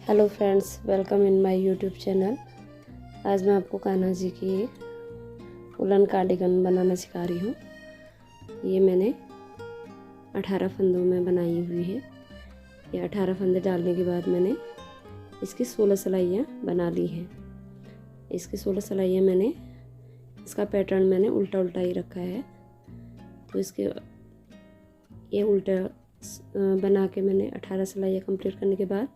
Hello friends, welcome in my YouTube channel. आज मैं आपको कान्हा जी की वुलन कार्डिगन बनाना सिखा रही हूँ। ये मैंने 18 फंदों में बनाई हुई है। ये 18 फंदे डालने के बाद मैंने इसकी 16 सिलाइयाँ बना ली हैं। इसकी 16 सिलाइयाँ मैंने इसका पैटर्न मैंने उल्टा उल्टा ही रखा है। तो इसके ये उल्टा बना के मैंने 18 सिलाइयाँ कंप्लीट करने के बाद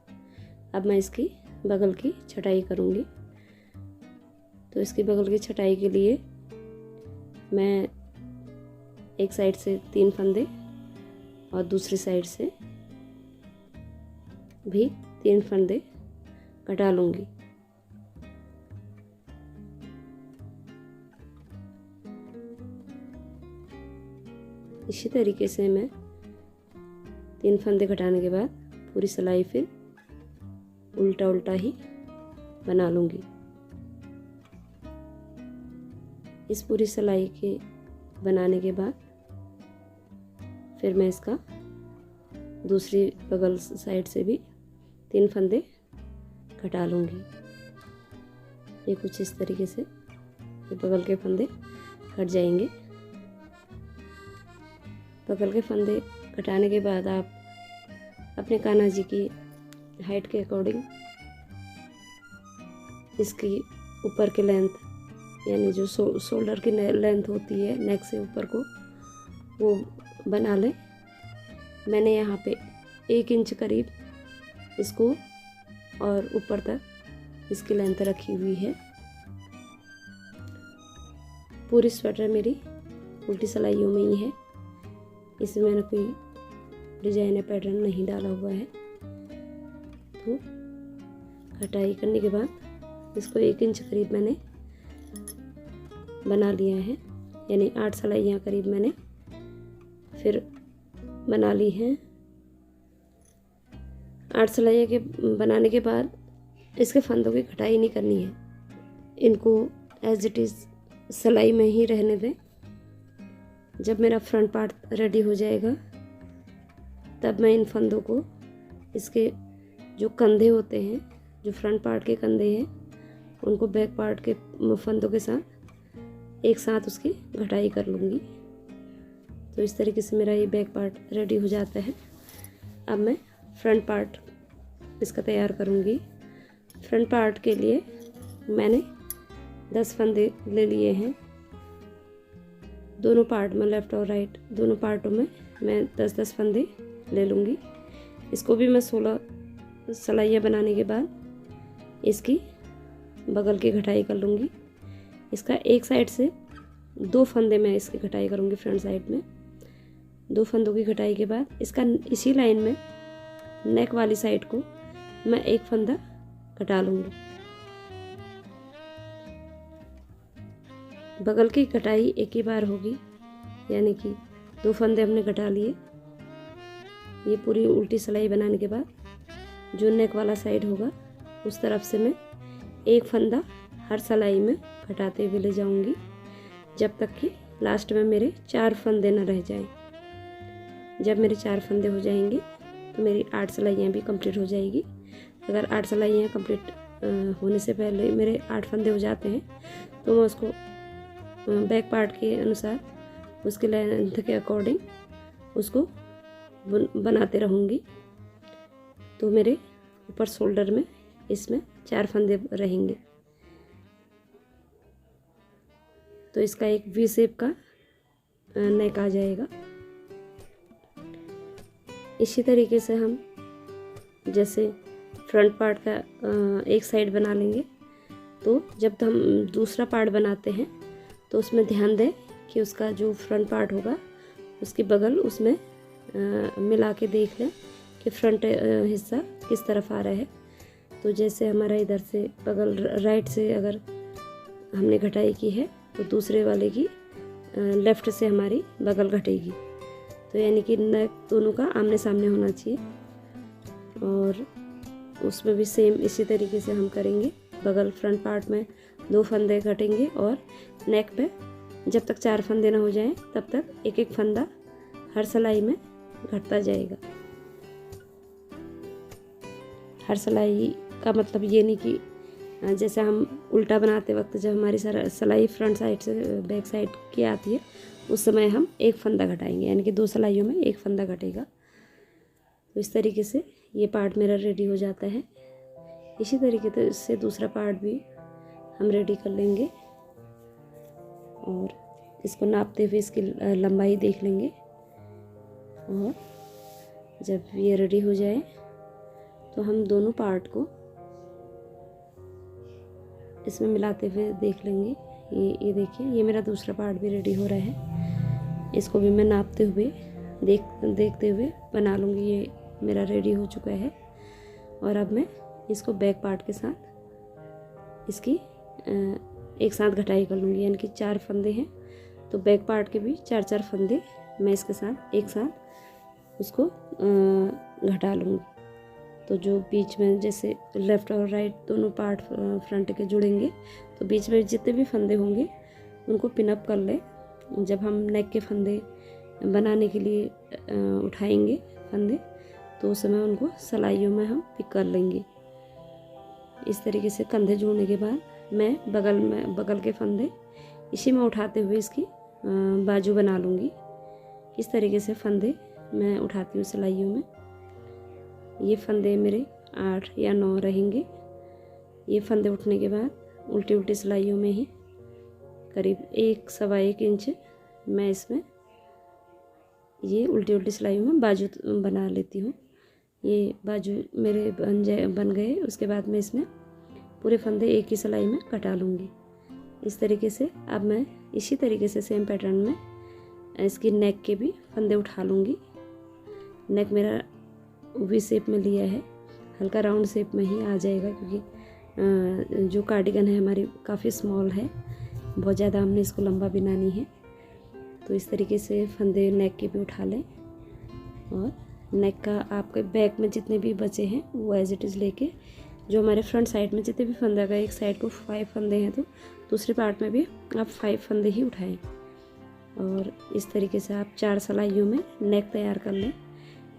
अब मैं इसकी बगल की छटाई करूँगी। तो इसकी बगल की छटाई के लिए मैं एक साइड से 3 फंदे और दूसरी साइड से भी 3 फंदे कटा लूँगी। इसी तरीके से मैं 3 फंदे कटाने के बाद पूरी सिलाई फिर उल्टा उल्टा ही बना लूँगी। इस पूरी सिलाई के बनाने के बाद फिर मैं इसका दूसरी बगल साइड से भी 3 फंदे कटा लूँगी। ये कुछ इस तरीके से ये बगल के फंदे कट जाएंगे। बगल के फंदे कटाने के बाद आप अपने कान्हा जी की हाइट के अकॉर्डिंग इसकी ऊपर की लेंथ यानी जो शोल्डर की लेंथ होती है नेक से ऊपर को वो बना लें। मैंने यहाँ पे 1 इंच करीब इसको और ऊपर तक इसकी लेंथ रखी हुई है। पूरी स्वेटर मेरी उल्टी सिलाइयों में ही है। इसमें मैंने कोई डिजाइन या पैटर्न नहीं डाला हुआ है। तो कटाई करने के बाद इसको 1 इंच करीब मैंने बना लिया है, यानी 8 सिलाइयाँ करीब मैंने फिर बना ली हैं। 8 सिलाइयाँ के बनाने के बाद इसके फंदों की कटाई नहीं करनी है। इनको एज इट इज़ सिलाई में ही रहने दें। जब मेरा फ्रंट पार्ट रेडी हो जाएगा तब मैं इन फंदों को इसके जो कंधे होते हैं, जो फ्रंट पार्ट के कंधे हैं, उनको बैक पार्ट के फंदों के साथ एक साथ उसकी घटाई कर लूँगी। तो इस तरीके से मेरा ये बैक पार्ट रेडी हो जाता है। अब मैं फ्रंट पार्ट इसका तैयार करूँगी। फ्रंट पार्ट के लिए मैंने 10 फंदे ले लिए हैं। दोनों पार्ट में, लेफ़्ट और राइट दोनों पार्टों में मैं 10-10 फंदे ले लूँगी। इसको भी मैं 16 सिलाइयाँ बनाने के बाद इसकी बगल की घटाई कर लूँगी। इसका एक साइड से 2 फंदे मैं इसकी घटाई करूँगी। फ्रंट साइड में 2 फंदों की घटाई के बाद इसका इसी लाइन में नेक वाली साइड को मैं 1 फंदा कटा लूँगी। बगल की कटाई एक ही बार होगी, यानी कि 2 फंदे हमने कटा लिए। ये पूरी उल्टी सिलाई बनाने के बाद जो नेक वाला साइड होगा उस तरफ से मैं 1 फंदा हर सिलाई में घटाते हुए ले जाऊंगी, जब तक कि लास्ट में मेरे 4 फंदे न रह जाएं। जब मेरे 4 फंदे हो जाएंगे तो मेरी 8 सिलाइयाँ भी कंप्लीट हो जाएगी। अगर 8 सिलाइयाँ कंप्लीट होने से पहले मेरे 8 फंदे हो जाते हैं तो मैं उसको बैक पार्ट के अनुसार उसके लेंथ के अकॉर्डिंग उसको बनाते रहूँगी। तो मेरे ऊपर शोल्डर में इसमें 4 फंदे रहेंगे। तो इसका एक वी शेप का नेक आ जाएगा। इसी तरीके से हम जैसे फ्रंट पार्ट का एक साइड बना लेंगे, तो जब हम दूसरा पार्ट बनाते हैं तो उसमें ध्यान दें कि उसका जो फ्रंट पार्ट होगा उसकी बगल उसमें मिला के देख लें कि फ्रंट हिस्सा किस तरफ आ रहा है। तो जैसे हमारा इधर से बगल राइट से अगर हमने घटाई की है तो दूसरे वाले की लेफ़्ट से हमारी बगल घटेगी। तो यानी कि नेक दोनों का आमने सामने होना चाहिए। और उसमें भी सेम इसी तरीके से हम करेंगे। बगल फ्रंट पार्ट में 2 फंदे घटेंगे और नेक पे जब तक 4 फंदे ना हो जाएं तब तक 1-1 फंदा हर सिलाई में घटता जाएगा। हर सिलाई का मतलब ये नहीं कि जैसे हम उल्टा बनाते वक्त जब हमारी सिलाई फ्रंट साइड से बैक साइड की आती है उस समय हम एक फंदा घटाएंगे, यानी कि 2 सिलाइयों में एक फंदा घटेगा। तो इस तरीके से ये पार्ट मेरा रेडी हो जाता है। इसी तरीके से दूसरा पार्ट भी हम रेडी कर लेंगे और इसको नापते हुए इसकी लंबाई देख लेंगे। और जब ये रेडी हो जाए तो हम दोनों पार्ट को इसमें मिलाते हुए देख लेंगे। ये देखिए, ये मेरा दूसरा पार्ट भी रेडी हो रहा है। इसको भी मैं नापते हुए देखते हुए बना लूँगी। ये मेरा रेडी हो चुका है। और अब मैं इसको बैक पार्ट के साथ इसकी एक साथ घटाई कर लूँगी, यानी कि 4 फंदे हैं तो बैक पार्ट के भी 4-4 फंदे मैं इसके साथ एक साथ उसको घटा लूँगी। तो जो बीच में जैसे लेफ़्ट और राइट दोनों पार्ट फ्रंट के जुड़ेंगे तो बीच में जितने भी फंदे होंगे उनको पिनअप कर लें। जब हम नेक के फंदे बनाने के लिए उठाएंगे फंदे तो उस समय उनको सिलाइयों में हम पिक कर लेंगे। इस तरीके से कंधे जोड़ने के बाद मैं बगल के फंदे इसी में उठाते हुए इसकी बाजू बना लूँगी। इस तरीके से फंदे मैं उठाती हूँ सिलाइयों में। ये फंदे मेरे 8 या 9 रहेंगे। ये फंदे उठने के बाद उल्टी सिलाइयों में ही करीब 1-1.25 इंच मैं इसमें ये उल्टी सिलाइयों में बाजू बना लेती हूँ। ये बाजू मेरे बन गए। उसके बाद मैं इसमें पूरे फंदे एक ही सिलाई में कटा लूँगी। इस तरीके से अब मैं इसी तरीके से सेम पैटर्न में इसकी नेक के भी फंदे उठा लूँगी। नेक मेरा वी शेप में लिया है, हल्का राउंड शेप में ही आ जाएगा क्योंकि जो कार्डिगन है हमारी काफ़ी स्मॉल है, बहुत ज़्यादा हमने इसको लंबा बनानी है। तो इस तरीके से फंदे नेक के भी उठा लें और नेक का आपके बैक में जितने भी बचे हैं वो एज इट इज़ लेके जो हमारे फ्रंट साइड में जितने भी फंदे अगर एक साइड को 5 फंदे हैं तो दूसरे पार्ट में भी आप 5 फंदे ही उठाएं। और इस तरीके से आप 4 सिलाइयों में नेक तैयार कर लें।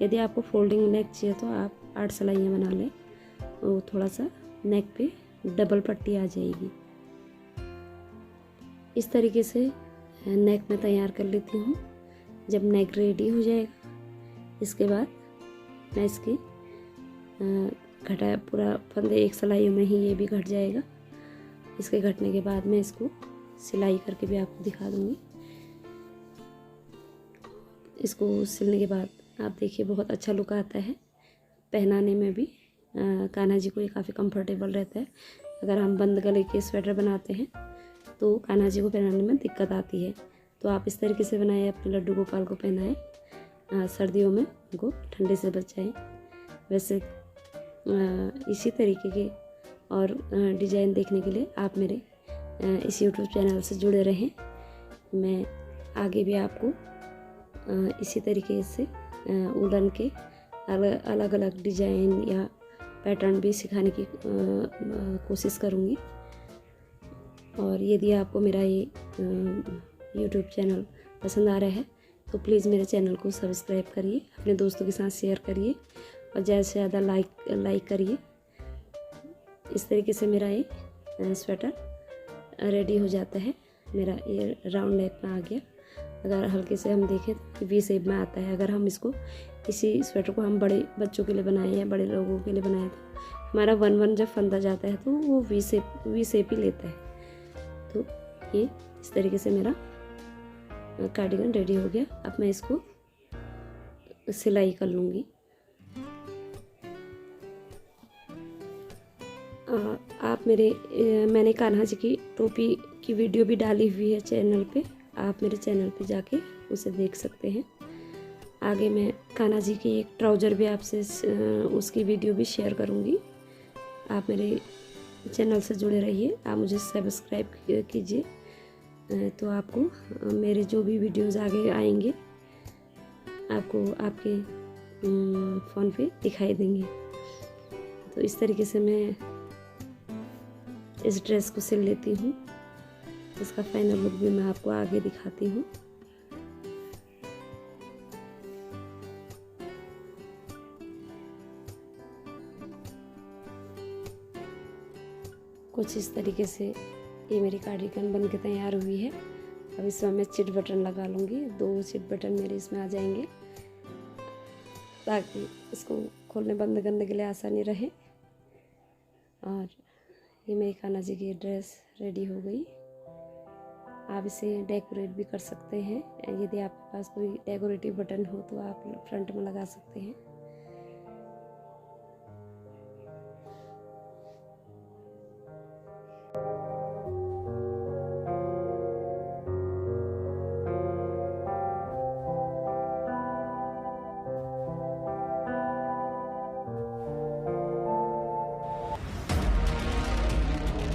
यदि आपको फोल्डिंग नेक चाहिए तो आप 8 सिलाइयाँ बना लें और थोड़ा सा नेक पे डबल पट्टी आ जाएगी। इस तरीके से नेक में तैयार कर लेती हूँ। जब नेक रेडी हो जाएगा इसके बाद मैं इसकी घटाया पूरा फंदे एक सिलाइयों में ही ये भी घट जाएगा। इसके घटने के बाद मैं इसको सिलाई करके भी आपको दिखा दूँगी। इसको सिलने के बाद आप देखिए बहुत अच्छा लुक आता है। पहनाने में भी कान्हा जी को ये काफ़ी कंफर्टेबल रहता है। अगर हम बंद गले के स्वेटर बनाते हैं तो कान्हा जी को पहनाने में दिक्कत आती है। तो आप इस तरीके से बनाएं, अपने लड्डू गोपाल को पहनाएं, सर्दियों में उनको ठंडे से बचाएं। वैसे इसी तरीके के और डिज़ाइन देखने के लिए आप मेरे इस यूट्यूब चैनल से जुड़े रहें। मैं आगे भी आपको इसी तरीके से वुलन के अलग अलग डिज़ाइन या पैटर्न भी सिखाने की कोशिश करूँगी। और यदि आपको मेरा ये यूट्यूब चैनल पसंद आ रहा है तो प्लीज़ मेरे चैनल को सब्सक्राइब करिए, अपने दोस्तों के साथ शेयर करिए और ज़्यादा से ज़्यादा लाइक करिए। इस तरीके से मेरा ये स्वेटर रेडी हो जाता है। मेरा ये राउंड नेक में आ गया। अगर हल्के से हम देखें तो वी शेप में आता है। अगर हम इसको इसी स्वेटर को हम बड़े बच्चों के लिए बनाएं या बड़े लोगों के लिए बनाएं तो हमारा 1-1 जब फंदा जाता है तो वो वी शेप ही लेता है। तो ये इस तरीके से मेरा कार्डिगन रेडी हो गया। अब मैं इसको सिलाई कर लूँगी। आप मैंने कान्हा जी की टोपी की वीडियो भी डाली हुई है चैनल पे, आप मेरे चैनल पे जाके उसे देख सकते हैं। आगे मैं कान्हा जी की एक ट्राउज़र भी आपसे उसकी वीडियो भी शेयर करूँगी। आप मेरे चैनल से जुड़े रहिए, आप मुझे सब्सक्राइब कीजिए तो आपको मेरे जो भी वीडियोज़ आगे आएंगे आपको आपके फ़ोन पे दिखाई देंगे। तो इस तरीके से मैं इस ड्रेस को सिल लेती हूँ। इसका फाइनल लुक भी मैं आपको आगे दिखाती हूँ। कुछ इस तरीके से ये मेरी कार्डिगन बन के तैयार हुई है। अब इसमें मैं चिट बटन लगा लूँगी। 2 चिट बटन मेरे इसमें आ जाएंगे ताकि इसको खोलने बंद करने के लिए आसानी रहे। और ये मेरी कान्हा जी की ड्रेस रेडी हो गई। आप इसे डेकोरेट भी कर सकते हैं। यदि आपके पास कोई डेकोरेटिव बटन हो तो आप फ्रंट में लगा सकते हैं।